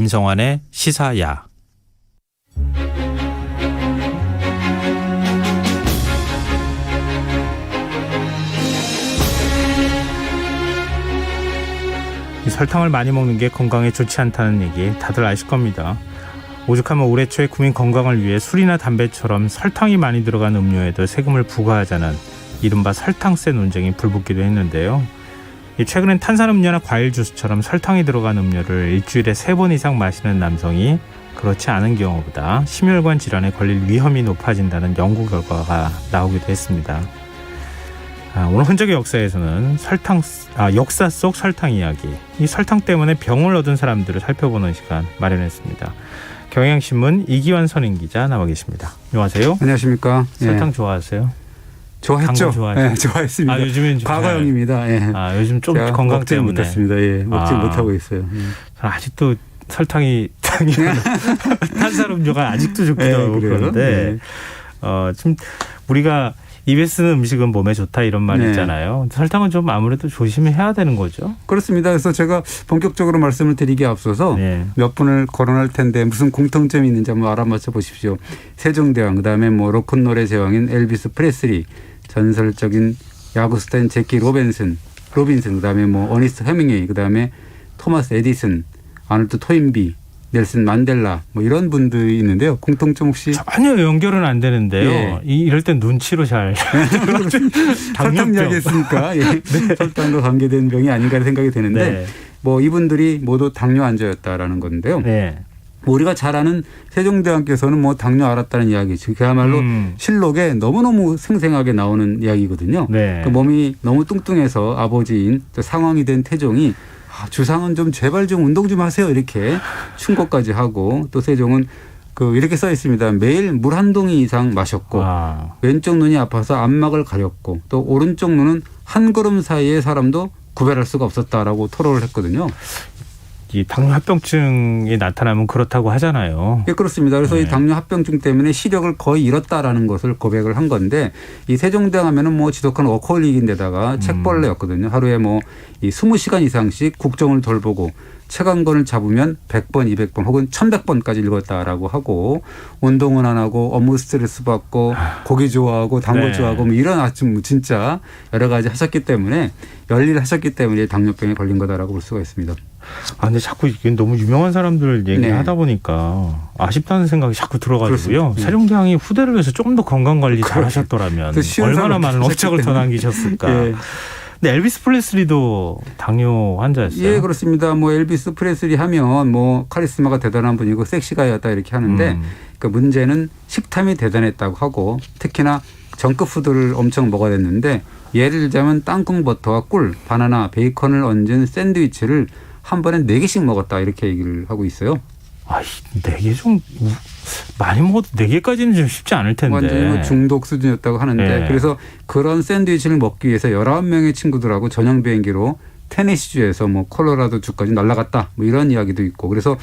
김성환의 시사야. 설탕을 많이 먹는 게 건강에 좋지 않다는 얘기 다들 아실 겁니다. 오죽하면 올해 초에 국민 건강을 위해 술이나 담배처럼 설탕이 많이 들어간 음료에도 세금을 부과하자는 이른바 설탕세 논쟁이 불붙기도 했는데요. 최근엔 탄산음료나 과일 주스처럼 설탕이 들어간 음료를 일주일에 3번 이상 마시는 남성이 그렇지 않은 경우보다 심혈관 질환에 걸릴 위험이 높아진다는 연구 결과가 나오기도 했습니다. 오늘 흔적의 역사에서는 역사 속 설탕 이야기, 이 설탕 때문에 병을 얻은 사람들을 살펴보는 시간 마련했습니다. 경향신문 이기환 선임기자 나와 계십니다. 안녕하세요. 안녕하십니까. 설탕 예. 좋아하세요? 좋아했죠. 네, 좋아했습니다. 요즘엔 좀 과거형입니다. 예. 요즘 좀 건강 먹지 때문에 못했습니다. 예, 먹지 못하고 있어요. 아직도 설탕이 탄산음료가 아직도 좋기도 하고 그런데 좀 우리가 입에 쓰는 음식은 몸에 좋다 이런 말이 있잖아요. 설탕은 좀 아무래도 조심해야 되는 거죠. 그렇습니다. 그래서 제가 본격적으로 말씀을 드리기에 앞서서 몇 분을 거론할 텐데 무슨 공통점이 있는지 한번 알아맞혀 보십시오. 세종대왕, 그다음에 로큰롤의 제왕인 엘비스 프레슬리, 전설적인 야구스타인 제키 로빈슨, 그다음에 어니스트 헤밍웨이, 그다음에 토마스 에디슨, 아놀드 토인비, 넬슨 만델라 이런 분들이 있는데요. 공통점 혹시 전혀 연결은 안 되는데요. 예. 이럴 땐 눈치로 잘 설탕 이야기했으니까 네. 설탕과 관계된 병이 아닌가 생각이 되는데 이분들이 모두 당뇨 환자였다라는 건데요. 네. 우리가 잘 아는 세종대왕께서는 당뇨 앓았다는 이야기죠. 그야말로 실록에 너무너무 생생하게 나오는 이야기거든요. 그 몸이 너무 뚱뚱해서 아버지인 상왕이 된 태종이 주상은 좀 제발 좀 운동 좀 하세요 이렇게 충고까지 하고, 또 세종은 이렇게 써 있습니다. 매일 물 한 동이 이상 마셨고 왼쪽 눈이 아파서 안막을 가렸고 또 오른쪽 눈은 한 걸음 사이의 사람도 구별할 수가 없었다라고 토로를 했거든요. 이 당뇨 합병증이 나타나면 그렇다고 하잖아요. 예, 그렇습니다. 그래서 이 당뇨 합병증 때문에 시력을 거의 잃었다라는 것을 고백을 한 건데, 이 세종대왕 하면은 지독한 워커홀릭인데다가 책벌레였거든요. 하루에 이 20시간 이상씩 국정을 돌보고 책 한 권을 잡으면 100번, 200번 혹은 1100번까지 읽었다라고 하고, 운동은 안 하고 업무 스트레스 받고 고기 좋아하고 당구 좋아하고 이런 아주 진짜 여러 가지 하셨기 때문에 열일하셨기 때문에 당뇨병에 걸린 거다라고 볼 수가 있습니다. 근데 자꾸 이게 너무 유명한 사람들 얘기하다 보니까 아쉽다는 생각이 자꾸 들어가지고요. 세종대왕이 후대를 위해서 조금 더 건강관리 잘 하셨더라면 얼마나 많은 업적을 더 남기셨을까. 근데 엘비스 프레슬리도 당뇨 환자였어요. 예, 그렇습니다. 엘비스 프레슬리 하면 카리스마가 대단한 분이고 섹시가였다 이렇게 하는데 그 문제는 식탐이 대단했다고 하고, 특히나 정크 푸드를 엄청 먹어야 됐는데, 예를 들자면 땅콩 버터와 꿀, 바나나, 베이컨을 얹은 샌드위치를 한 번에 4개씩 먹었다 이렇게 얘기를 하고 있어요. 4개 좀 많이 먹어도 4개까지는 좀 쉽지 않을 텐데. 완전히 중독 수준이었다고 하는데 그래서 그런 샌드위치를 먹기 위해서 19명의 친구들하고 전용 비행기로 테네시주에서 콜로라도주까지 날아갔다 이런 이야기도 있고, 그래서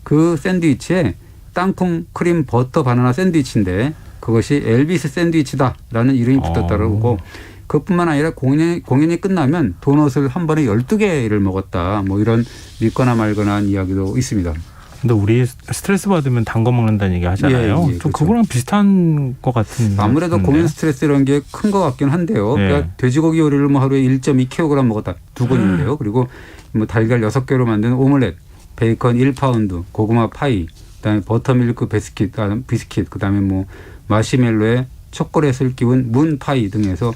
그 샌드위치에 땅콩, 크림, 버터, 바나나 샌드위치인데 그것이 엘비스 샌드위치다라는 이름이 붙었다고. 그뿐만 아니라 공연이 끝나면 도넛을 한 번에 12개를 먹었다. 이런 믿거나 말거나 한 이야기도 있습니다. 근데 우리 스트레스 받으면 단 거 먹는다는 얘기 하잖아요. 좀 그렇죠. 그거랑 비슷한 것 같은데. 아무래도 공연 스트레스 이런 게 큰 것 같긴 한데요. 그러니까 돼지고기 요리를 하루에 1.2kg 먹었다. 2건인데요. 그리고 달걀 6개로 만든 오믈렛, 베이컨 1파운드, 고구마 파이, 그다음에 버터밀크 비스킷, 그다음에 마시멜로에 초콜릿을 끼운 문 파이 등에서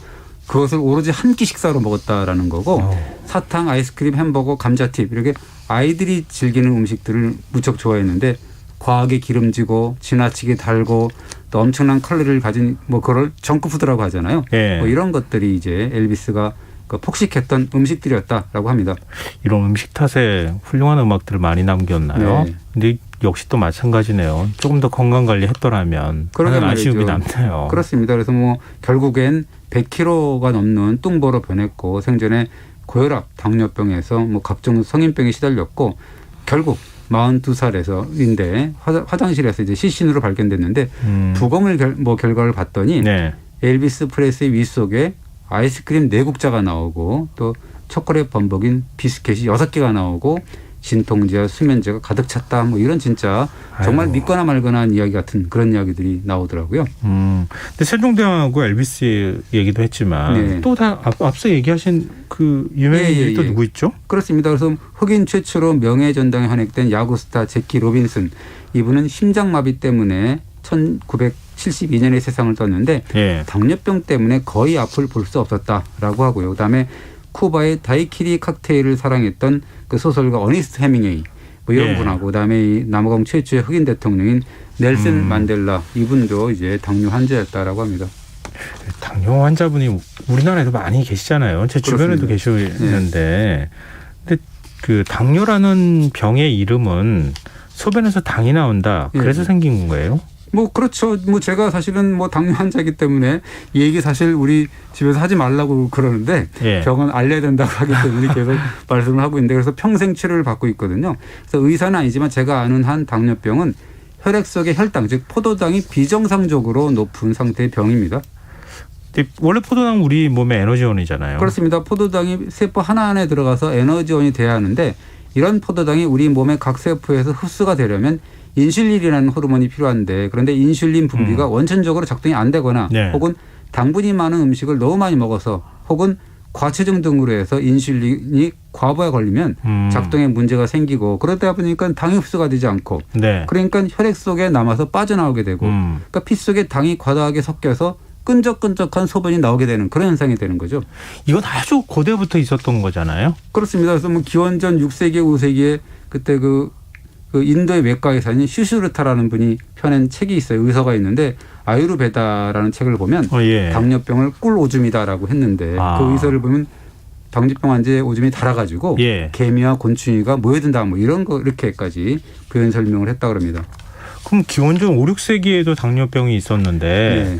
그것을 오로지 한 끼 식사로 먹었다라는 거고, 사탕, 아이스크림, 햄버거, 감자칩 이렇게 아이들이 즐기는 음식들을 무척 좋아했는데 과하게 기름지고 지나치게 달고 또 엄청난 칼로리를 가진 그걸 정크푸드라고 하잖아요. 이런 것들이 이제 엘비스가 폭식했던 음식들이었다라고 합니다. 이런 음식 탓에 훌륭한 음악들을 많이 남겼나요? 근데 역시 또 마찬가지네요. 조금 더 건강관리 했더라면 하는 아쉬움이 남네요. 그렇습니다. 그래서 결국엔 100kg가 넘는 뚱보로 변했고, 생전에 고혈압, 당뇨병에서 각종 성인병에 시달렸고, 결국 42살에서인데 화장실에서 이제 시신으로 발견됐는데 부검을 결과를 봤더니 엘비스 프레슬리 위 속에 아이스크림 4국자가 나오고 또 초콜릿 범벅인 비스켓이 6개가 나오고 진통제와 수면제가 가득 찼다. 뭐 이런 진짜 정말 아이고. 믿거나 말거나 한 이야기 같은 그런 이야기들이 나오더라고요. 근데 세종대왕하고 엘비스 얘기도 했지만 네. 또 다 앞서 얘기하신 그 유명인들이 또 누구 있죠? 그렇습니다. 그래서 흑인 최초로 명예전당에 헌액된 야구 스타 제키 로빈슨, 이분은 심장마비 때문에 1972년에 세상을 떴는데 예. 당뇨병 때문에 거의 앞을 볼 수 없었다라고 하고요. 그다음에 쿠바의 다이키리 칵테일을 사랑했던 그 소설가 어니스트 해밍웨이 뭐 이런 예. 분하고, 그다음에 이 남아공 최초의 흑인 대통령인 넬슨 만델라, 이분도 이제 당뇨 환자였다라고 합니다. 당뇨 환자분이 우리나라에도 많이 계시잖아요. 제 주변에도 그렇습니다. 계시는데, 근데 그 당뇨라는 병의 이름은 소변에서 당이 나온다. 그래서 예. 생긴 거예요? 뭐 그렇죠. 뭐 제가 사실은 뭐 당뇨 환자이기 때문에 이 얘기 사실 우리 집에서 하지 말라고 그러는데 예. 병은 알려야 된다고 하기 때문에 계속 말씀을 하고 있는데, 그래서 평생 치료를 받고 있거든요. 그래서 의사는 아니지만 제가 아는 한 당뇨병은 혈액 속의 혈당, 즉 포도당이 비정상적으로 높은 상태의 병입니다. 근데 원래 포도당 우리 몸의 에너지원이잖아요. 그렇습니다. 포도당이 세포 하나하나에 들어가서 에너지원이 돼야 하는데, 이런 포도당이 우리 몸의 각 세포에서 흡수가 되려면 인슐린이라는 호르몬이 필요한데, 그런데 인슐린 분비가 원천적으로 작동이 안 되거나 네. 혹은 당분이 많은 음식을 너무 많이 먹어서 혹은 과체중 등으로 해서 인슐린이 과부하에 걸리면 작동에 문제가 생기고, 그러다 보니까 당이 흡수가 되지 않고, 네. 그러니까 혈액 속에 남아서 빠져나오게 되고, 그러니까 피 속에 당이 과다하게 섞여서 끈적끈적한 소변이 나오게 되는 그런 현상이 되는 거죠. 이건 아주 고대부터 있었던 거잖아요. 그렇습니다. 그래서 뭐 기원전 6세기, 5세기에 그때 그 인도의 외과 의사인 슈슈르타라는 분이 펴낸 책이 있어요. 의서가 있는데 아유르베다라는 책을 보면 예. 당뇨병을 꿀 오줌이다라고 했는데, 그 의서를 보면 당뇨병 환자의 오줌이 달아가지고 예. 개미와 곤충이가 모여든다 뭐 이런 거 이렇게까지 표현 설명을 했다 그럽니다. 그럼 기원전 5, 6세기에도 당뇨병이 있었는데 네.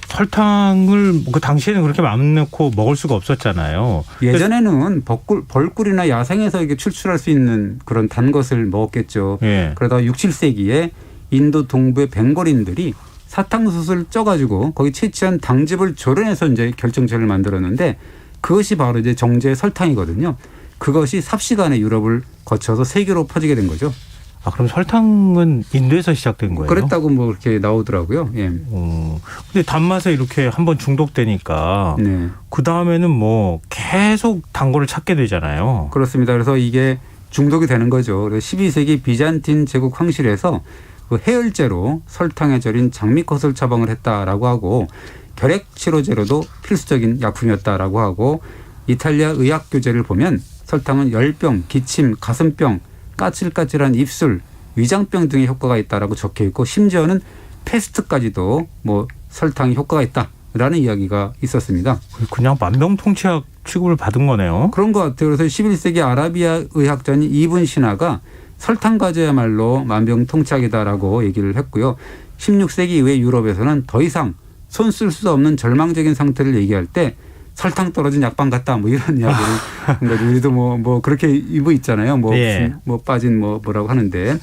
설탕을 그 당시에는 그렇게 마음 놓고 먹을 수가 없었잖아요. 예전에는 벌꿀이나 야생에서 이게 출출할 수 있는 그런 단 것을 먹었겠죠. 예. 그러다가 6, 7세기에 인도 동부의 벵골인들이 사탕수수를 쪄가지고 거기 채취한 당즙을 조련해서 이제 결정체를 만들었는데, 그것이 바로 이제 정제의 설탕이거든요. 그것이 삽시간에 유럽을 거쳐서 세계로 퍼지게 된 거죠. 아, 그럼 설탕은 인도에서 시작된 거예요? 그랬다고 뭐 그렇게 나오더라고요. 예. 근데 단맛에 이렇게 한번 중독되니까 네. 그 다음에는 뭐 계속 단 거를 찾게 되잖아요. 그렇습니다. 그래서 이게 중독이 되는 거죠. 그래서 12세기 비잔틴 제국 황실에서 그 해열제로 설탕에 절인 장미꽃을 처방을 했다라고 하고, 결핵 치료제로도 필수적인 약품이었다라고 하고, 이탈리아 의학 교재를 보면 설탕은 열병, 기침, 가슴병, 까칠까칠한 입술, 위장병 등의 효과가 있다라고 적혀 있고, 심지어는 패스트까지도 뭐 설탕이 효과가 있다라는 이야기가 있었습니다. 그냥 만병통치약 취급을 받은 거네요. 그런 것 같아요. 그래서 11세기 아라비아 의학자인 이븐 시나가 설탕 과제야말로 만병통치약이다라고 얘기를 했고요. 16세기 이후에 유럽에서는 더 이상 손 쓸 수 없는 절망적인 상태를 얘기할 때 설탕 떨어진 약방 같다 뭐 이런 이야기를 한 거죠. 우리도 뭐 그렇게 이브 있잖아요. 뭐 예. 무슨 뭐 빠진 뭐라고 하는데.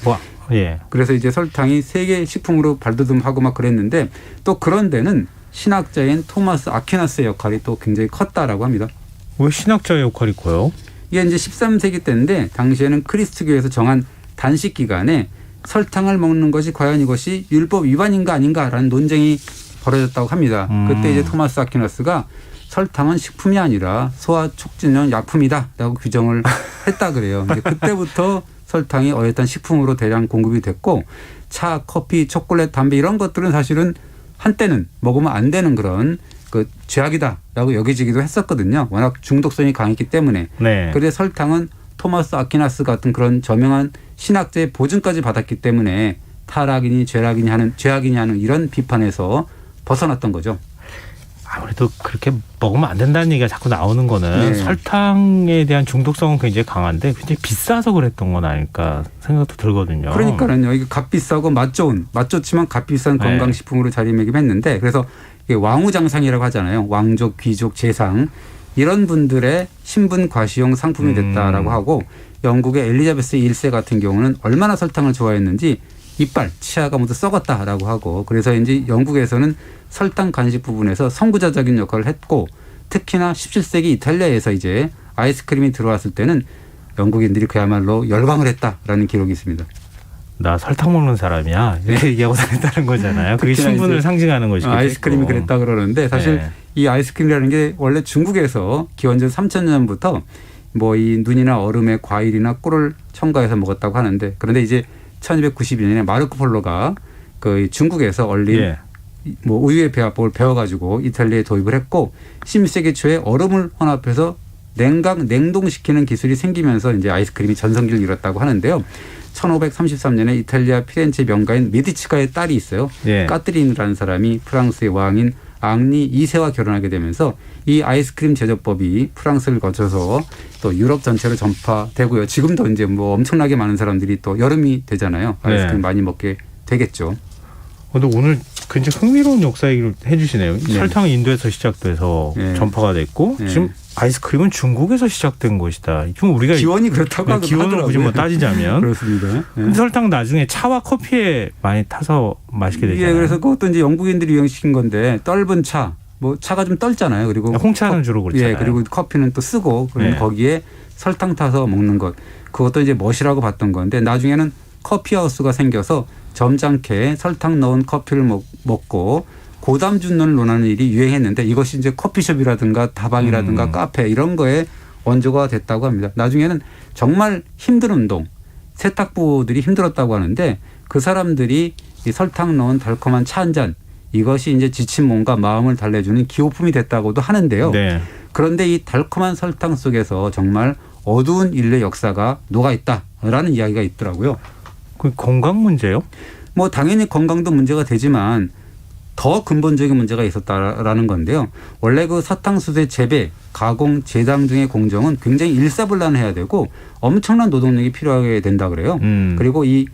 예. 그래서 이제 설탕이 세계 식품으로 발돋움하고 막 그랬는데, 또 그런 데는 신학자인 토마스 아퀴나스의 역할이 또 굉장히 컸다라고 합니다. 왜 신학자의 역할이 커요? 이게 이제 13세기 때인데, 당시에는 크리스트교에서 정한 단식 기간에 설탕을 먹는 것이 과연 이것이 율법 위반인가 아닌가라는 논쟁이 벌어졌다고 합니다. 그때 이제 토마스 아퀴나스가 설탕은 식품이 아니라 소화 촉진용 약품이다라고 규정을 했다 그래요. 이제 그때부터 설탕이 어엿한 식품으로 대량 공급이 됐고, 차, 커피, 초콜릿, 담배 이런 것들은 사실은 한때는 먹으면 안 되는 그런 그 죄악이다라고 여겨지기도 했었거든요. 워낙 중독성이 강했기 때문에. 네. 그런데 설탕은 토마스 아퀴나스 같은 그런 저명한 신학자의 보증까지 받았기 때문에 타락이니 죄악이니 하는 이런 비판에서 벗어났던 거죠. 아무래도 그렇게 먹으면 안 된다는 얘기가 자꾸 나오는 거는 네. 설탕에 대한 중독성은 굉장히 강한데 굉장히 비싸서 그랬던 건 아닐까 생각도 들거든요. 그러니까는요. 이게 값 비싸고 맛 좋지만 값 비싼 네. 건강식품으로 자리매김했는데, 그래서 이게 왕후장상이라고 하잖아요. 왕족, 귀족, 재상 이런 분들의 신분 과시용 상품이 됐다라고 하고, 영국의 엘리자베스 1세 같은 경우는 얼마나 설탕을 좋아했는지 이빨, 치아가 모두 썩었다라고 하고, 그래서 이제 영국에서는 설탕 간식 부분에서 선구자적인 역할을 했고, 특히나 17세기 이탈리아에서 이제 아이스크림이 들어왔을 때는 영국인들이 그야말로 열광을 했다라는 기록이 있습니다. 나 설탕 먹는 사람이야 이렇게 얘기하고 다녔다는 거잖아요. 그게 신분을 상징하는 것이겠죠. 아이스크림이 그랬다 그러는데 사실 네. 이 아이스크림이라는 게 원래 중국에서 기원전 3000년부터 뭐 이 눈이나 얼음에 과일이나 꿀을 첨가해서 먹었다고 하는데 그런데 이제 1292년에 마르코 폴로가 그 중국에서 얼린 예. 뭐 우유의 배합법을 배워가지고 이탈리아에 도입을 했고 16세기 초에 얼음을 혼합해서 냉동시키는 기술이 생기면서 이제 아이스크림이 전성기를 이뤘다고 하는데요. 1533년에 이탈리아 피렌체 명가인 메디치가의 딸이 있어요. 예. 까트린이라는 사람이 프랑스의 왕인 앙리 2세와 결혼하게 되면서 이 아이스크림 제조법이 프랑스를 거쳐서 또 유럽 전체로 전파되고요. 지금도 이제 뭐 엄청나게 많은 사람들이 또 여름이 되잖아요. 아이스크림 많이 먹게 되겠죠. 근데 오늘 굉장히 흥미로운 역사 얘기를 해주시네요. 네. 설탕은 인도에서 시작돼서 네. 전파가 됐고 네. 지금 아이스크림은 중국에서 시작된 것이다. 지금 우리가 기원이 그렇다고 기원을 굳이 뭐 따지자면 그렇습니다. 네. 근데 설탕 나중에 차와 커피에 많이 타서 마시게 되잖아요. 예, 그래서 그것도 이제 영국인들이 유행시킨 건데 떫은 차, 뭐 차가 좀 떫잖아요. 그리고 홍차는 주로 그렇잖아요. 예, 그리고 커피는 또 쓰고 그러면 네. 거기에 설탕 타서 먹는 것 그것도 이제 멋이라고 봤던 건데 나중에는 커피하우스가 생겨서 점잖게 설탕 넣은 커피를 먹고 고담 준론을 논하는 일이 유행했는데 이것이 이제 커피숍이라든가 다방이라든가 카페 이런 거에 원조가 됐다고 합니다. 나중에는 정말 힘든 운동, 세탁부들이 힘들었다고 하는데 그 사람들이 이 설탕 넣은 달콤한 차 한 잔 이것이 이제 지친 몸과 마음을 달래주는 기호품이 됐다고도 하는데요. 네. 그런데 이 달콤한 설탕 속에서 정말 어두운 인류의 역사가 녹아있다라는 이야기가 있더라고요. 그 건강 문제요? 뭐 당연히 건강도 문제가 되지만 더 근본적인 문제가 있었다라는 건데요. 원래 그 사탕수수의 재배, 가공, 제당 등의 공정은 굉장히 일사불란해야 되고 엄청난 노동력이 필요하게 된다 그래요. 그리고 이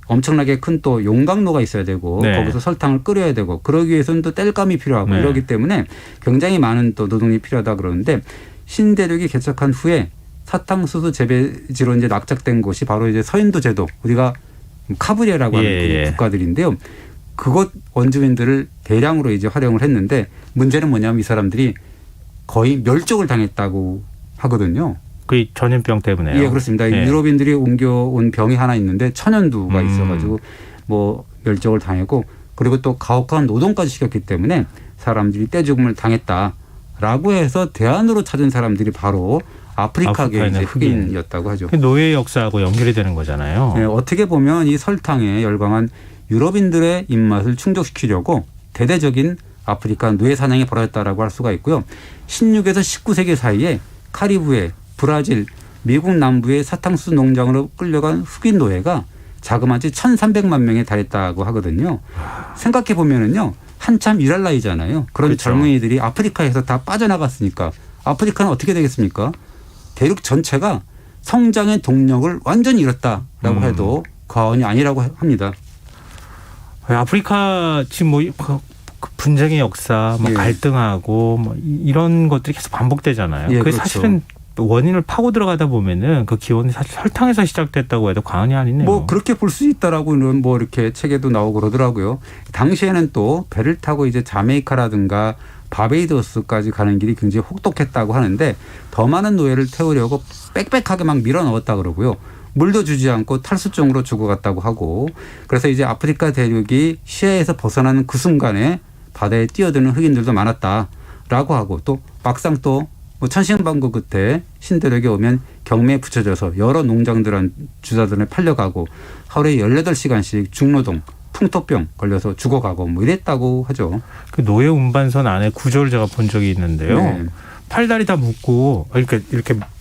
엄청나게 큰 또 용광로가 있어야 되고 네. 거기서 설탕을 끓여야 되고 그러기 위해서는 또 땔감이 필요하고 네. 이러기 때문에 굉장히 많은 또 노동이 필요하다 그러는데 신대륙이 개척한 후에 사탕수수 재배지로 이제 낙작된 곳이 바로 이제 서인도 제도 우리가 카브리아라고 하는 그 국가들인데요. 그곳 원주민들을 대량으로 이제 활용을 했는데 문제는 뭐냐면 이 사람들이 거의 멸종을 당했다고 하거든요. 그 전염병 때문에요. 예, 그렇습니다. 예. 유럽인들이 옮겨온 병이 하나 있는데 천연두가 있어가지고 뭐 멸종을 당했고 그리고 또 가혹한 노동까지 시켰기 때문에 사람들이 떼죽음을 당했다라고 해서 대안으로 찾은 사람들이 바로 아프리카계 이제 흑인이었다고 하죠. 노예 역사하고 연결이 되는 거잖아요. 네, 어떻게 보면 이 설탕에 열광한 유럽인들의 입맛을 충족시키려고 대대적인 아프리카 노예 사냥이 벌어졌다라고 할 수가 있고요. 16에서 19세기 사이에 카리브해, 브라질, 미국 남부의 사탕수수 농장으로 끌려간 흑인 노예가 자그마치 1,300만 명에 달했다고 하거든요. 생각해 보면은요, 한참 일할 나이잖아요. 그런 그렇죠. 젊은이들이 아프리카에서 다 빠져나갔으니까 아프리카는 어떻게 되겠습니까? 대륙 전체가 성장의 동력을 완전히 잃었다라고 해도 과언이 아니라고 합니다. 아프리카 지금 뭐 분쟁의 역사, 뭐 예. 갈등하고 뭐 이런 것들이 계속 반복되잖아요. 예, 그게 그렇죠. 사실은 원인을 파고 들어가다 보면은 그 기원이 사실 설탕에서 시작됐다고 해도 과언이 아니네요. 뭐 그렇게 볼 수 있다라고는 뭐 이렇게 책에도 나오고 그러더라고요. 당시에는 또 배를 타고 이제 자메이카라든가 바베이도스까지 가는 길이 굉장히 혹독했다고 하는데 더 많은 노예를 태우려고 빽빽하게 막 밀어 넣었다 그러고요. 물도 주지 않고 탈수증으로 죽어갔다고 하고 그래서 이제 아프리카 대륙이 시야에서 벗어나는 그 순간에 바다에 뛰어드는 흑인들도 많았다라고 하고 또 막상 또 뭐 천신반고 끝에 신대륙에 오면 경매에 붙여져서 여러 농장들한 주자들에 팔려가고 하루에 18시간씩 중노동, 풍토병 걸려서 죽어가고 뭐 이랬다고 하죠. 그 노예 운반선 안에 구조를 제가 본 적이 있는데요. 네. 팔다리 다 묶고 이렇게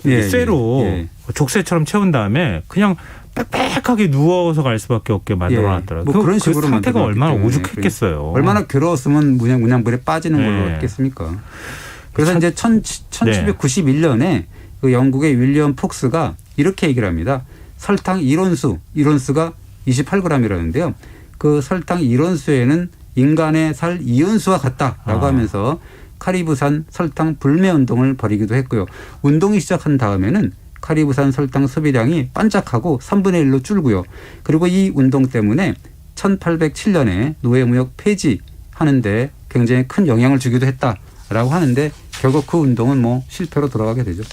예, 쇠로 예. 족쇄처럼 채운 다음에 그냥 빽빽하게 누워서 갈 수밖에 없게 만들어놨더라고요. 뭐 그런 그 식으로 상태가 얼마나 만들어놨기 때문에. 오죽했겠어요. 얼마나 괴로웠으면 그냥 물에 빠지는 걸로 네. 했겠습니까? 그래서 이제 1791년에 그 영국의 윌리엄 폭스가 이렇게 얘기를 합니다. 설탕 1온수가 28g이라는데요. 그 설탕 1온수에는 인간의 살 2온수와 같다라고 하면서 카리브산 설탕 불매 운동을 벌이기도 했고요. 운동이 시작한 다음에는 카리브산 설탕 소비량이 반짝하고 3분의 1로 줄고요. 그리고 이 운동 때문에 1807년에 노예무역 폐지하는데 굉장히 큰 영향을 주기도 했다라고 하는데 결국 그 운동은 뭐 실패로 돌아가게 되죠.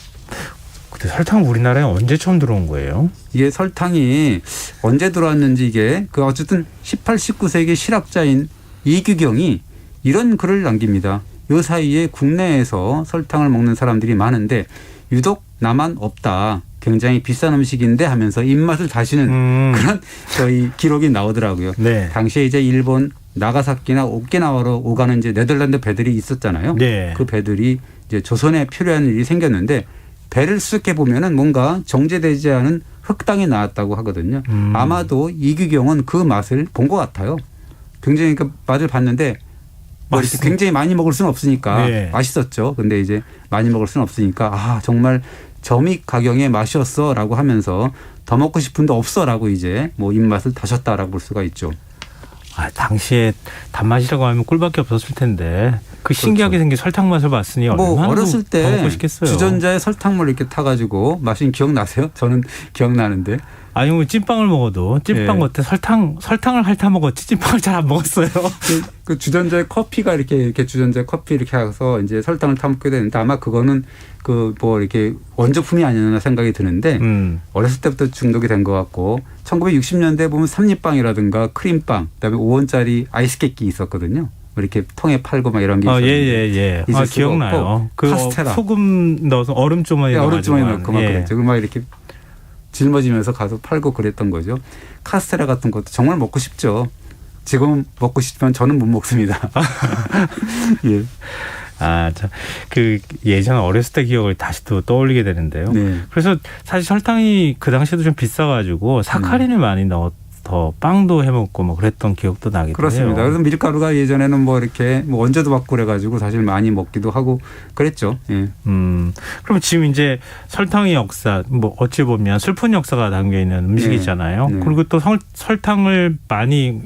근데 설탕 우리나라에 언제 처음 들어온 거예요? 이게 설탕이 언제 들어왔는지 이게 그 어쨌든 18, 19세기 실학자인 이규경이 이런 글을 남깁니다. 이 사이에 국내에서 설탕을 먹는 사람들이 많은데 유독 나만 없다. 굉장히 비싼 음식인데 하면서 입맛을 다시는 그런 저희 기록이 나오더라고요. 네. 당시에 이제 일본 나가사키나 오키나와로 오가는 이제 네덜란드 배들이 있었잖아요. 네. 그 배들이 이제 조선에 필요한 일이 생겼는데 배를 수색해 보면은 뭔가 정제되지 않은 흑당이 나왔다고 하거든요. 아마도 이규경은 그 맛을 본 것 같아요. 굉장히 그 맛을 봤는데 뭐 이렇게 굉장히 많이 먹을 수는 없으니까 네. 맛있었죠. 근데 이제 많이 먹을 수는 없으니까 아 정말 점입 가경의 맛이었어라고 하면서 더 먹고 싶은데 없어라고 이제 뭐 입맛을 다셨다라고 볼 수가 있죠. 아, 당시에 단맛이라고 하면 꿀밖에 없었을 텐데 그 신기하게 그렇죠. 생긴 설탕 맛을 봤으니 뭐 얼마나 어렸을 더 때 먹고 싶겠어요. 주전자에 설탕물 이렇게 타가지고 마신 기억 나세요? 저는 기억나는데. 아니 뭐 찐빵을 먹어도 찐빵 네. 겉에 설탕을 핥아 먹었지 찐빵을 잘 안 먹었어요. 그 주전자에 커피가 이렇게 주전자에 커피 이렇게 해서 이제 설탕을 타먹게 되는데 아마 그거는 그 뭐 이렇게 원조품이 아니었나 생각이 드는데 어렸을 때부터 중독이 된 것 같고 1960년대에 보면 삼립빵이라든가 크림빵 그다음에 5원짜리 아이스 깨끼 있었거든요. 이렇게 통에 팔고 막 이런 게 있었는데 예. 아, 기억나요. 그 카스테라. 소금 넣어서 얼음조마에 얼음주머니 넣고 막 예. 그랬죠. 막 이렇게 짊어지면서 가서 팔고 그랬던 거죠. 카스테라 같은 것도 정말 먹고 싶죠. 지금 먹고 싶지만 저는 못 먹습니다. 예. 아, 참. 그 예전 어렸을 때 기억을 다시 또 떠올리게 되는데요. 네. 그래서 사실 설탕이 그 당시에도 좀 비싸가지고 사카린을 많이 넣어서 빵도 해먹고 뭐 그랬던 기억도 나기도 그렇습니다. 해요. 그래서 밀가루가 예전에는 뭐 이렇게 뭐 원재도 받고 그래가지고 사실 많이 먹기도 하고 그랬죠. 예. 그럼 지금 이제 설탕의 역사, 뭐 어찌 보면 슬픈 역사가 담겨 있는 음식이잖아요. 네. 그리고 또 설탕을 많이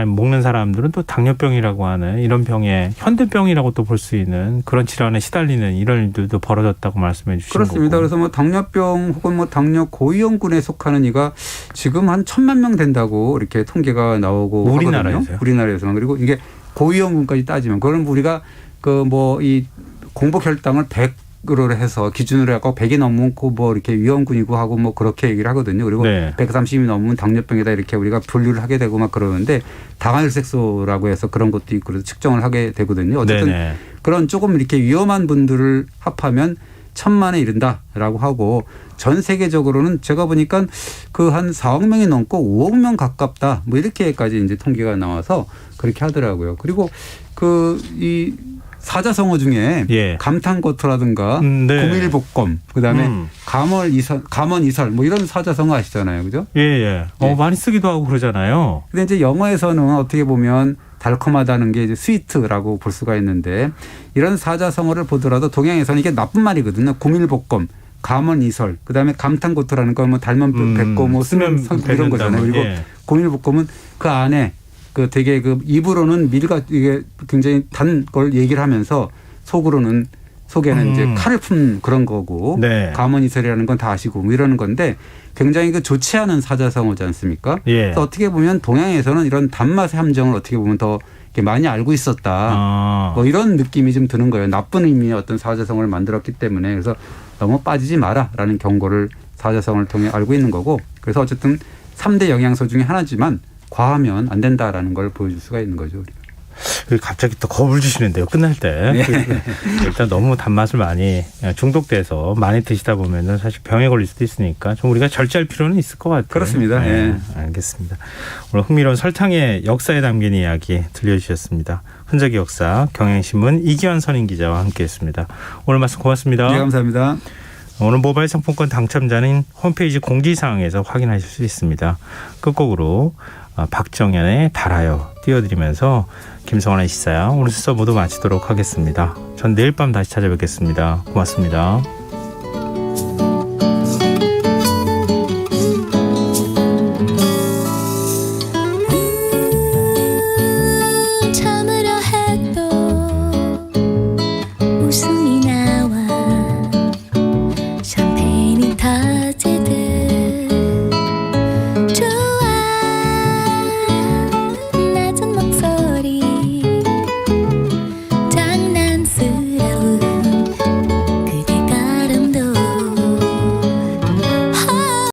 먹는 사람들은 또 당뇨병이라고 하는 이런 병에 현대병이라고 또 볼 수 있는 그런 질환에 시달리는 이런 일들도 벌어졌다고 말씀해 주신 그렇습니다. 거고. 그래서 뭐 당뇨병 혹은 뭐 당뇨 고위험군에 속하는 이가 지금 한 1,000만 명 된다고 이렇게 통계가 나오고 우리나라에서요? 하거든요. 우리나라에서는. 그리고 이게 고위험군까지 따지면 그건 우리가 그 뭐 이 공복 혈당을 100으로 해서 기준으로 해서 100이 넘고 뭐 이렇게 위험군이고 하고 뭐 그렇게 얘기를 하거든요. 그리고 네. 130이 넘으면 당뇨병이다 이렇게 우리가 분류를 하게 되고 막 그러는데 당화혈색소라고 해서 그런 것도 있고 그래서 측정을 하게 되거든요. 어쨌든 네네. 그런 조금 이렇게 위험한 분들을 합하면 1,000만에 이른다라고 하고 전 세계적으로는 제가 보니까 그 한 4억 명이 넘고 5억 명 가깝다 뭐 이렇게까지 이제 통계가 나와서 그렇게 하더라고요. 그리고 그 이 사자성어 중에 예. 감탄고토라든가 네. 고밀복검 그다음에 감언이설 뭐 이런 사자성어 아시잖아요. 그죠? 예. 네. 많이 쓰기도 하고 그러잖아요. 근데 이제 영어에서는 어떻게 보면 달콤하다는 게 이제 스위트라고 볼 수가 있는데 이런 사자성어를 보더라도 동양에서는 이게 나쁜 말이거든요. 고밀복검, 감언이설, 그다음에 감탄고토라는 건 뭐 닮은 뱉고 뭐 쓰면 이런 거잖아요. 그리고 예. 고밀복검은 그 안에 그 되게 그 입으로는 밀가 이게 굉장히 단 걸 얘기를 하면서 속으로는 속에는 이제 칼을 푼 그런 거고 네. 감언이설이라는 건 다 아시고 뭐 이러는 건데 굉장히 그 좋지 않은 사자성어지 않습니까? 예. 그래서 어떻게 보면 동양에서는 이런 단맛의 함정을 어떻게 보면 더 이렇게 많이 알고 있었다. 뭐 이런 느낌이 좀 드는 거예요. 나쁜 의미의 어떤 사자성어를 만들었기 때문에 그래서 너무 빠지지 마라라는 경고를 사자성어를 통해 알고 있는 거고 그래서 어쨌든 3대 영양소 중에 하나지만 과하면 안 된다라는 걸 보여줄 수가 있는 거죠. 우리가. 갑자기 또 겁을 주시는데요. 끝날 때. 네. 일단 너무 단맛을 많이 중독돼서 많이 드시다 보면은 사실 병에 걸릴 수도 있으니까 좀 우리가 절제할 필요는 있을 것 같아요. 그렇습니다. 네. 알겠습니다. 오늘 흥미로운 설탕의 역사에 담긴 이야기 들려주셨습니다. 흔적의 역사 경향신문 이기환 선임 기자와 함께했습니다. 오늘 말씀 고맙습니다. 네, 감사합니다. 오늘 모바일 상품권 당첨자는 홈페이지 공지사항에서 확인하실 수 있습니다. 끝곡으로 박정현의 달아요 띄워드리면서 김성환의 시사야 오늘 순서 모두 마치도록 하겠습니다. 전 내일 밤 다시 찾아뵙겠습니다. 고맙습니다.